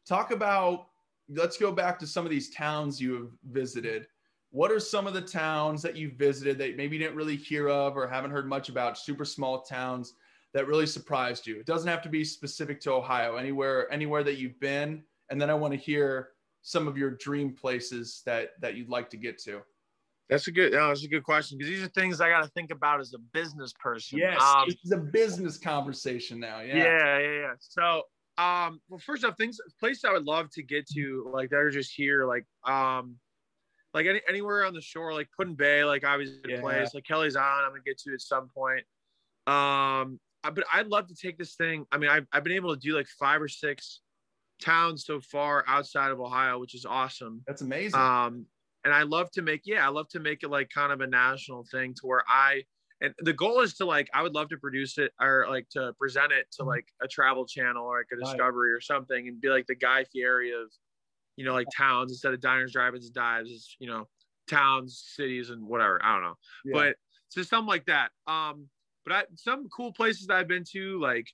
talk about, let's go back to some of these towns you have visited. What are some of the towns that you've visited that maybe you didn't really hear of or haven't heard much about, super small towns that really surprised you? It doesn't have to be specific to Ohio, anywhere that you've been. And then I want to hear some of your dream places that you'd like to get to. That's a good question, because these are things I got to think about as a business person. Yes, it's a business conversation now. Yeah. So, well, first off, places I would love to get to, like that are just here, like anywhere on the shore, like Puddin Bay, like obviously a place, like Kelly's Island, I'm gonna get to at some point. But I'd love to take this thing. I mean, I've been able to do like 5 or 6 towns so far outside of Ohio, which is awesome. That's amazing. And I love to make it like kind of a national thing, to where and the goal is to, like, I would love to produce it, or like to present it to like a travel channel or like a Discovery or something, and be like the Guy Fieri of, you know, like towns, instead of diners, drive-ins, and dives, is, you know, towns, cities, and whatever. I don't know. Yeah. But so something like that. But some cool places that I've been to, like,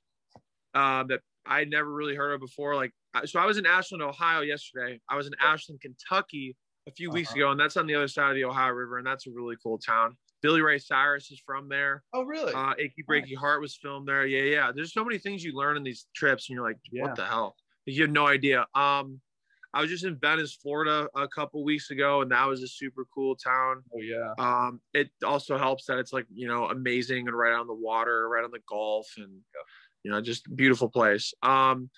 that I never really heard of before. Like, so I was in Ashland, Ohio yesterday. I was in Ashland, Kentucky a few weeks ago, and that's on the other side of the Ohio River, and that's a really cool town. Billy Ray Cyrus is from there. Oh, really? Achy Breaky Heart was filmed there. Yeah. There's so many things you learn in these trips, and you're like, what the hell? You have no idea. I was just in Venice, Florida a couple weeks ago, and that was a super cool town. Oh, yeah. It also helps that it's, like, you know, amazing and right on the water, right on the Gulf, and, you know, just a beautiful place. But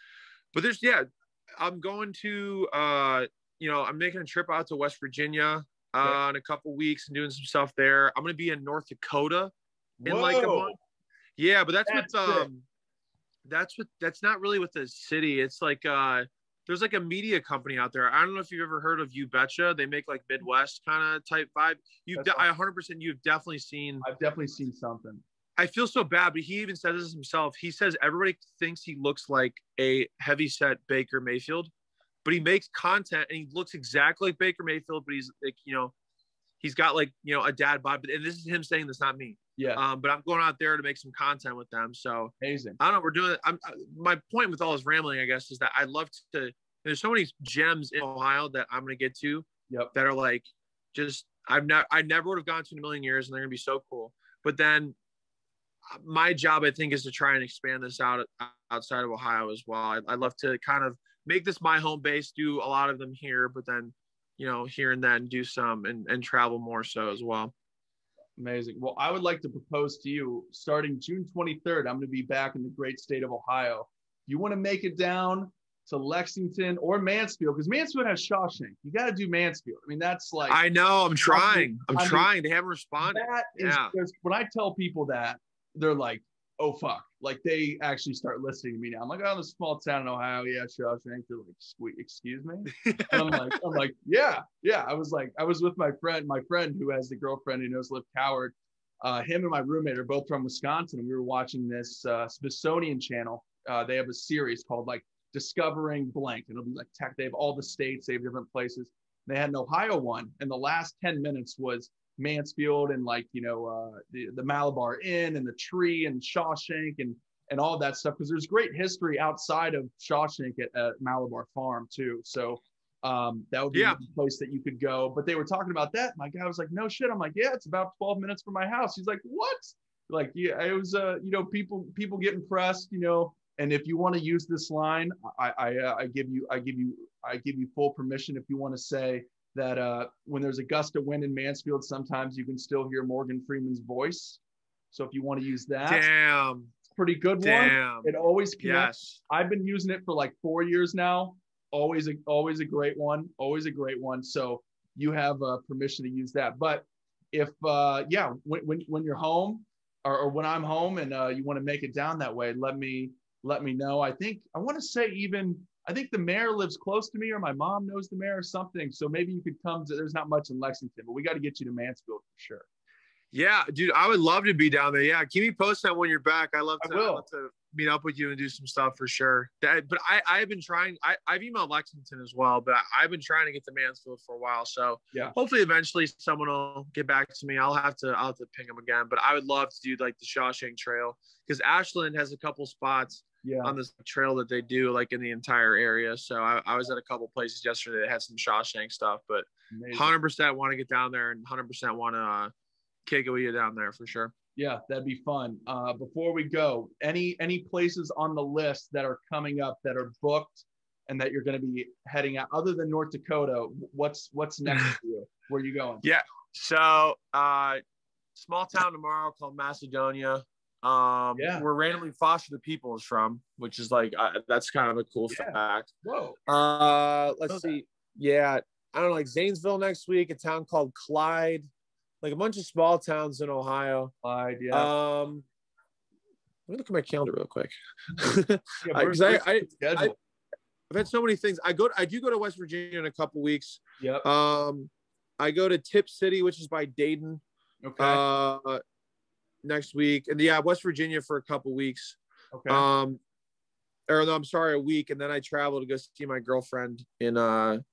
I'm going to, you know, I'm making a trip out to West Virginia in a couple weeks and doing some stuff there. I'm going to be in North Dakota in like a month. Yeah, but that's not really with the city. It's like, there's like a media company out there. I don't know if you've ever heard of You Betcha. They make like Midwest kind of type vibe. I 100%, you've definitely seen. I've definitely seen something. I feel so bad, but he even says this himself. He says everybody thinks he looks like a heavyset Baker Mayfield, but he makes content and he looks exactly like Baker Mayfield, but he's like, you know, he's got like, you know, a dad bod. And this is him saying this, not me. Yeah. But I'm going out there to make some content with them. So amazing. I don't know. We're doing it. My point with all this rambling, I guess, is that I love to. There's so many gems in Ohio that I'm going to get to. That are like, just I never would have gone to in a million years, and they're going to be so cool. But then my job, I think, is to try and expand this out outside of Ohio as well. I'd love to kind of make this my home base, do a lot of them here, but then, you know, here and then do some and travel more so as well. Amazing. Well, I would like to propose to you, starting June 23rd, I'm going to be back in the great state of Ohio. You want to make it down to Lexington or Mansfield, because Mansfield has Shawshank. You got to do Mansfield. I mean, that's like, I know. I'm trying. They haven't responded. When I tell people that, they're like, oh, fuck. Like, they actually start listening to me now. I'm like, oh, this small town in Ohio. Yeah, Shawshank. They're like, sweet, excuse me? And I'm like, yeah. I was with my friend who has the girlfriend who knows Liv Coward. Him and my roommate are both from Wisconsin, and we were watching this Smithsonian channel. They have a series called like Discovering Blank, and it'll be like tech. They have all the states, they have different places. They had an Ohio one, and the last 10 minutes was Mansfield and, like, you know, the Malabar Inn and the Tree and Shawshank and all that stuff, because there's great history outside of Shawshank at Malabar Farm too. So that would be a place that you could go. But they were talking about that. My guy was like, no shit. I'm like, yeah, it's about 12 minutes from my house. He's like, what? Like, yeah, it was you know, people get impressed, you know. And if you want to use this line, I give you full permission. If you want to say that when there's a gust of wind in Mansfield, sometimes you can still hear Morgan Freeman's voice. So if you want to use that, it's a pretty good one. It always connects. Yes. I've been using it for like 4 years now. Always a great one. Always a great one. So you have permission to use that. But if when you're home or when I'm home and you want to make it down that way, let me know. I want to say I think the mayor lives close to me, or my mom knows the mayor or something. So maybe you could come to, there's not much in Lexington, but we got to get you to Mansfield for sure. Yeah, dude, I would love to be down there. Yeah. Keep me posted on when you're back. I'd love to meet up with you and do some stuff for sure. But I've been trying, I've emailed Lexington as well, but I've been trying to get to Mansfield for a while. So hopefully eventually someone will get back to me. I'll have to ping them again, but I would love to do like the Shawshank Trail, because Ashland has a couple spots on this trail that they do like in the entire area. So I was at a couple places yesterday that had some Shawshank stuff, but amazing. 100% want to get down there and 100% want to kick it with you down there for sure. Yeah, that'd be fun. Before we go, any places on the list that are coming up that are booked and that you're going to be heading out other than North Dakota? What's next for you? Where are you going? Yeah. So small town tomorrow called Macedonia. Where randomly Foster the People is from, which is like that's kind of a cool fact. Whoa. Let's see. Yeah, I don't know, like Zanesville next week, a town called Clyde, like a bunch of small towns in Ohio. Clyde, yeah. Let me look at my calendar real quick. Because I've had so many things. I do go to West Virginia in a couple weeks. Yep. I go to Tip City, which is by Dayton. Okay. Next week, and West Virginia for a couple weeks. Okay. Or no, I'm sorry, a week, and then I travel to go see my girlfriend in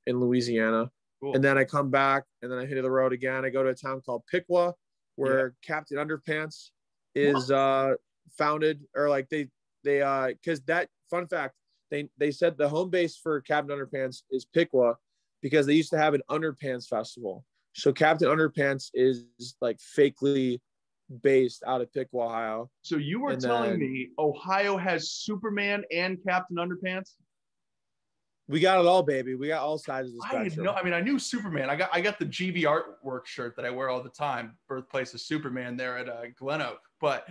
Louisiana. Cool. And then I come back, and then I hit the road again. I go to a town called Piqua, where Captain Underpants is founded, or like they because that fun fact, they said the home base for Captain Underpants is Piqua because they used to have an underpants festival. So Captain Underpants is like fakely based out of Piqua, Ohio. So you were telling me Ohio has Superman and Captain Underpants? We got it all, baby. We got all sides of the spectrum. I knew Superman. I got the GV artwork shirt that I wear all the time. Birthplace of Superman there at Glen Oak. But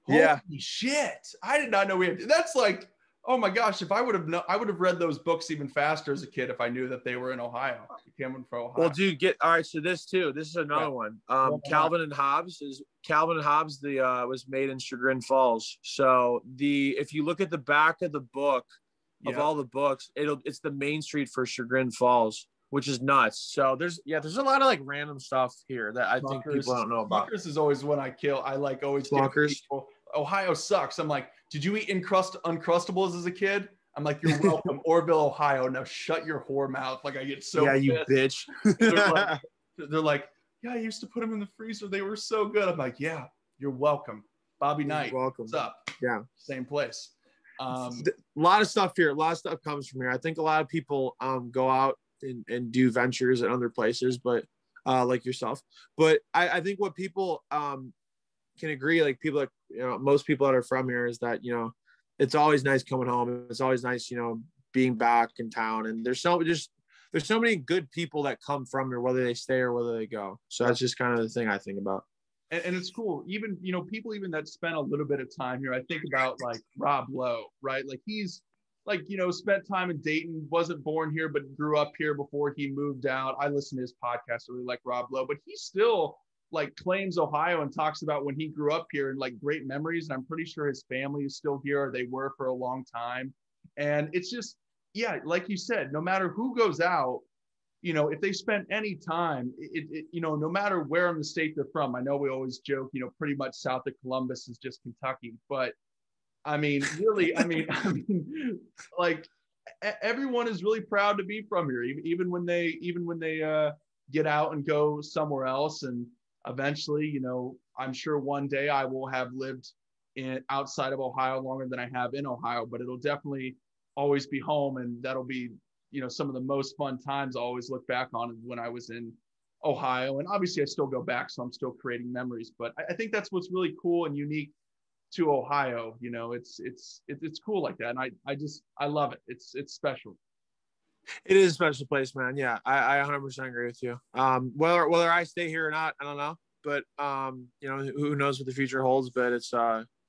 holy shit, I did not know we had. That's like, oh my gosh! If I would have I would have read those books even faster as a kid if I knew that they were in Ohio. Coming from Ohio. Well, dude, all right. So this is another one. Calvin and Hobbes was made in Chagrin Falls. So if you look at the back of the book of all the books, it's the main street for Chagrin Falls, which is nuts. So there's a lot of like random stuff here that I think people don't know about. Smuckers is always one I kill. I like always Smuckers. Ohio sucks. I'm like, did you eat Uncrustables as a kid? I'm like, you're welcome. Orville, Ohio. Now shut your whore mouth. Like I get so pissed. You bitch. they're like, yeah, I used to put them in the freezer. They were so good. I'm like, yeah, you're welcome. Bobby Knight. You're welcome. What's up? Yeah. Same place. A lot of stuff here. A lot of stuff comes from here. I think a lot of people go out and do ventures at other places, but like yourself. But I think what people can agree, like people that most people that are from here, is that it's always nice coming home. It's always nice being back in town. And there's so many good people that come from here, whether they stay or whether they go. So that's just kind of the thing I think about. And it's cool. Even people even that spent a little bit of time here. I think about like Rob Lowe, right? Like he's like spent time in Dayton, wasn't born here but grew up here before he moved out. I listen to his podcast. I really like Rob Lowe, but he still like claims Ohio and talks about when he grew up here and like great memories. And I'm pretty sure his family is still here, or they were for a long time. And it's just, like you said, no matter who goes out, if they spend any time, no matter where in the state they're from. I know we always joke, pretty much south of Columbus is just Kentucky, but I mean, really, like everyone is really proud to be from here, even when they get out and go somewhere else. And eventually, I'm sure one day I will have lived outside of Ohio longer than I have in Ohio, but it'll definitely always be home. And that'll be, some of the most fun times I always look back on when I was in Ohio. And obviously I still go back, so I'm still creating memories, but I think that's what's really cool and unique to Ohio. It's cool like that. And I love it. It's special. It is a special place, man. Yeah, I 100% agree with you. Whether I stay here or not, I don't know. But who knows what the future holds? But it's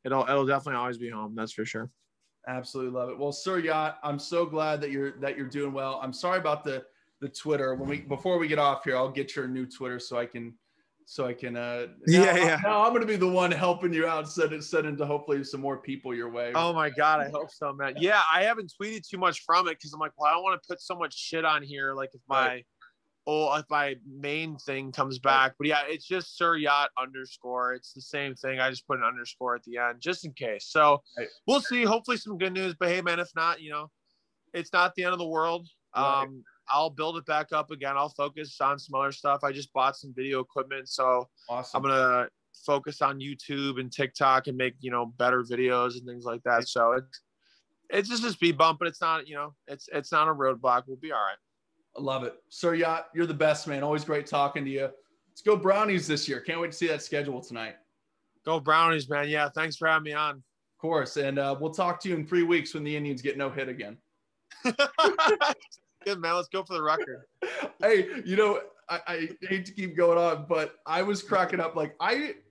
it'll definitely always be home. That's for sure. Absolutely love it. Well, Sir Yacht, I'm so glad that you're doing well. I'm sorry about the Twitter. Before we get off here, I'll get your new Twitter so I can. Now I'm gonna be the one helping you out, send into hopefully some more people your way. Oh my God, I hope so, man. Yeah, I haven't tweeted too much from it because I'm like, well, I don't want to put so much shit on here. Like if my main thing comes back, but yeah, it's just Sir Yacht _ It's the same thing. I just put an underscore at the end just in case. So we'll see. Hopefully some good news. But hey, man, if not, it's not the end of the world. Right. I'll build it back up again. I'll focus on some other stuff. I just bought some video equipment, so awesome. I'm gonna focus on YouTube and TikTok and make, better videos and things like that. So it's just a speed bump, but it's not, it's not a roadblock. We'll be all right. I love it. Sir Yacht, you're the best, man. Always great talking to you. Let's go Brownies this year. Can't wait to see that schedule tonight. Go Brownies, man. Yeah, thanks for having me on. Of course, and we'll talk to you in 3 weeks when the Indians get no hit again. Good, man. Let's go for the record. Hey, I hate to keep going on, but I was cracking up. Like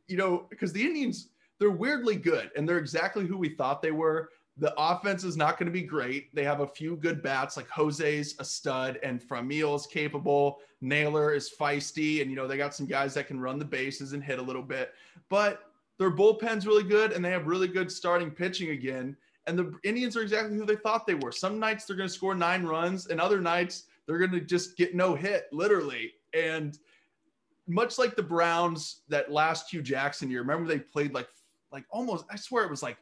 because the Indians, they're weirdly good, and they're exactly who we thought they were. The offense is not going to be great. They have a few good bats, like Jose's a stud, and Framil's capable. Naylor is feisty, and they got some guys that can run the bases and hit a little bit. But their bullpen's really good, and they have really good starting pitching again. And the Indians are exactly who they thought they were. Some nights they're going to score 9 runs, and other nights they're going to just get no hit, literally. And much like the Browns that last Hugh Jackson year, remember they played like almost, I swear it was like,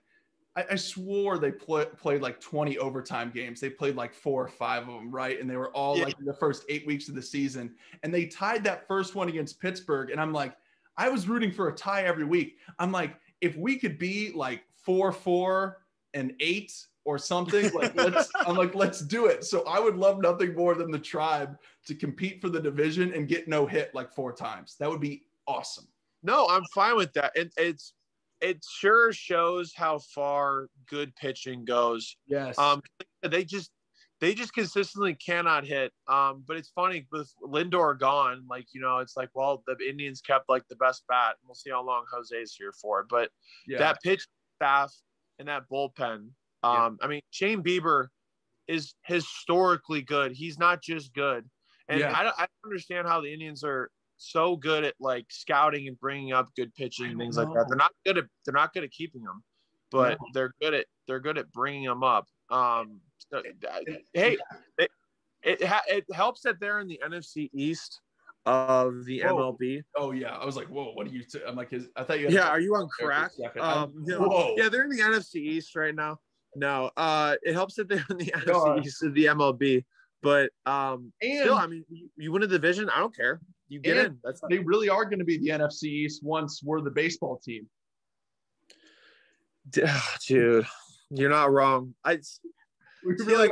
I swore they played like 20 overtime games. They played like 4 or 5 of them, right? And they were all like in the first 8 weeks of the season. And they tied that first one against Pittsburgh. And I'm like, I was rooting for a tie every week. I'm like, if we could be like 4-4 and 8 or something, like let's do it. So I would love nothing more than the Tribe to compete for the division and get no hit like 4 times. That would be awesome. No, I'm fine with that. It sure shows how far good pitching goes. Yes. They just consistently cannot hit. But it's funny with Lindor gone, it's like, well, the Indians kept like the best bat. We'll see how long Jose's here for. But that pitch staff and that bullpen. I mean, Shane Bieber is historically good. He's not just good. And I don't understand how the Indians are so good at like scouting and bringing up good pitching and things like that. They're not good at keeping them, but they're good at bringing them up. Hey, it helps that they're in the NFC East of the MLB. Oh yeah, I was like, whoa, what are you? I'm like, I thought you. Are you on crack? Whoa. Yeah, they're in the NFC East right now. No, it helps that they're in the NFC East of the MLB. But still, I mean, you win a division, I don't care. You get in. They really are going to be the NFC East once we're the baseball team. Dude, you're not wrong. I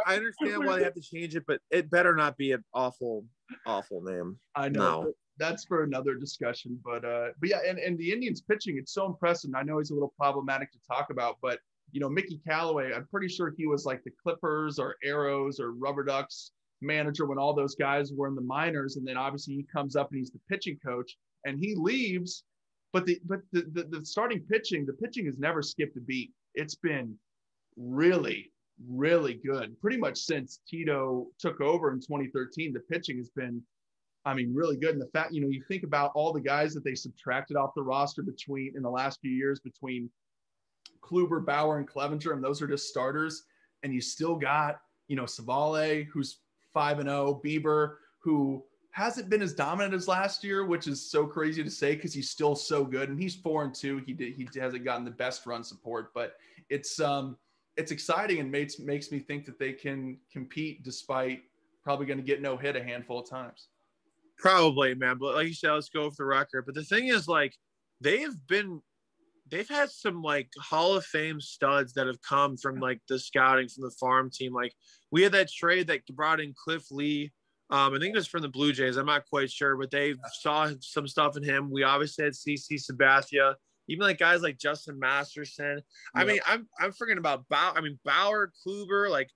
understand why they have to change it, but it better not be an awful name. I know. No. That's for another discussion. But yeah, and the Indians pitching, it's so impressive. I know he's a little problematic to talk about, but Mickey Callaway, I'm pretty sure he was like the Clippers or Arrows or Rubber Ducks manager when all those guys were in the minors, and then obviously he comes up and he's the pitching coach, and he leaves, but the starting pitching, the pitching has never skipped a beat. It's been really, really good pretty much since Tito took over in 2013. The pitching has been, I mean, really good. And the fact, you think about all the guys that they subtracted off the roster in the last few years between Kluber, Bauer, and Clevenger, and those are just starters, and you still got Savale, who's 5-0, Bieber, who hasn't been as dominant as last year, which is so crazy to say because he's still so good, and he's 4-2. He hasn't gotten the best run support, but it's exciting and makes me think that they can compete despite probably going to get no hit a handful of times. Probably, man. But like you said, let's go for the record. But the thing is, like, they've had some like Hall of Fame studs that have come from like the scouting from the farm team. Like we had that trade that brought in Cliff Lee. I think it was from the Blue Jays. I'm not quite sure, but they saw some stuff in him. We obviously had CC Sabathia, even like guys like Justin Masterson. I mean, I'm forgetting about Bauer, Kluber, like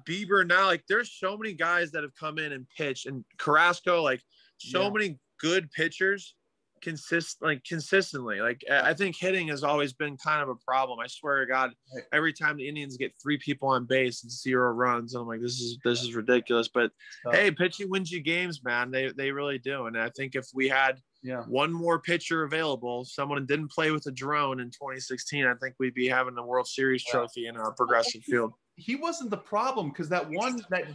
Bieber now. Like there's so many guys that have come in and pitched, and Carrasco, like so many good pitchers. Consistently. Like I think hitting has always been kind of a problem. I swear to God, every time the Indians get 3 people on base and 0 runs, I'm like, this is ridiculous. But hey, pitching wins you games, man. They really do. And I think if we had one more pitcher available, someone didn't play with a drone in 2016, I think we'd be having the World Series trophy in our Progressive Field. He wasn't the problem because that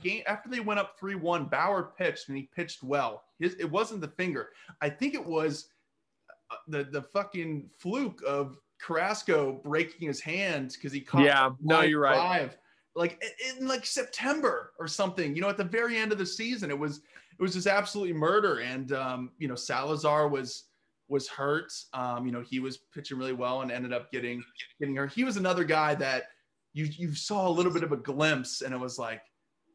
game after they went up 3-1, Bauer pitched and he pitched well. It wasn't the finger. I think it was the fucking fluke of Carrasco breaking his hand because he caught you're right. Like in like September or something, at the very end of the season. It was just absolutely murder. And Salazar was was hurt. He was pitching really well and ended up getting hurt. He was another guy that you saw a little bit of a glimpse, and it was like,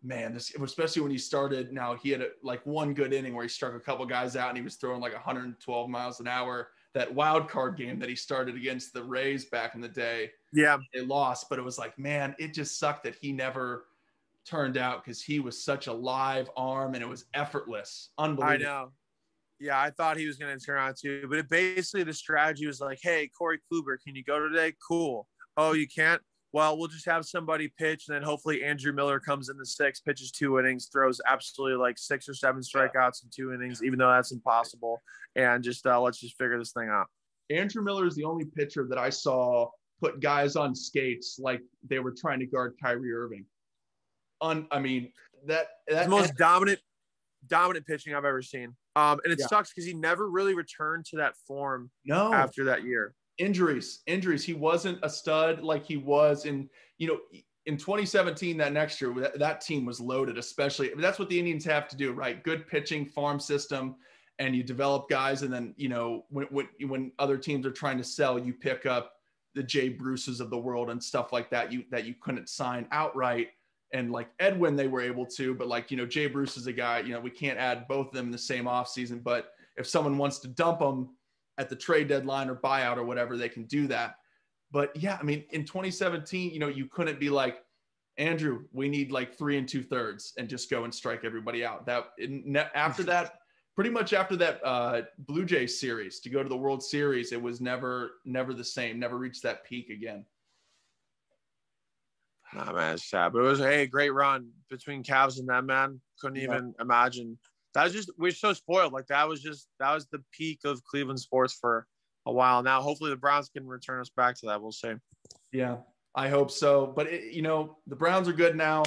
man, this, especially when he started. Now he had like one good inning where he struck a couple guys out and he was throwing like 112 miles an hour. That wild card game that he started against the Rays back in the day. Yeah. They lost, but it was like, man, it just sucked that he never turned out because he was such a live arm and it was effortless. Unbelievable. I know. Yeah, I thought he was going to turn out too, but basically the strategy was like, hey, Corey Kluber, can you go today? Cool. Oh, you can't? Well, we'll just have somebody pitch, and then hopefully Andrew Miller comes in the 6th, pitches 2 innings, throws absolutely like 6 or 7 strikeouts in 2 innings, even though that's impossible. And just let's just figure this thing out. Andrew Miller is the only pitcher that I saw put guys on skates like they were trying to guard Kyrie Irving. That the most dominant pitching I've ever seen. And it sucks because he never really returned to that form after that year. Injuries. He wasn't a stud like he was in 2017, that next year. That team was loaded, especially. That's what the Indians have to do, right? Good pitching farm system, and you develop guys. And then, when other teams are trying to sell, you pick up the Jay Bruces of the world and stuff like that that you couldn't sign outright. And like Edwin, they were able to, but like, Jay Bruce is a guy, we can't add both of them in the same offseason. But if someone wants to dump them at the trade deadline or buyout or whatever, they can do that. But yeah, in 2017, you couldn't be like, Andrew, we need like 3 2/3 and just go and strike everybody out. Pretty much after that Blue Jays series to go to the World Series, it was never the same, never reached that peak again. Nah, man, it's sad. But it was a great run between Cavs and them, man. Couldn't even imagine. That was just, we're so spoiled. Like that was the peak of Cleveland sports for a while now. Hopefully the Browns can return us back to that. We'll see. Yeah, I hope so. But the Browns are good now,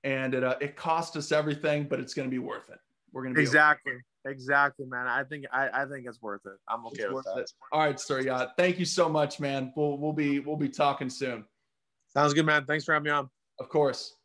and it cost us everything, but it's going to be worth it. We're going to be exactly, man. I think it's worth it. I'm okay with that. All right, sir. Yeah, thank you so much, man. We'll be talking soon. Sounds good, man. Thanks for having me on. Of course.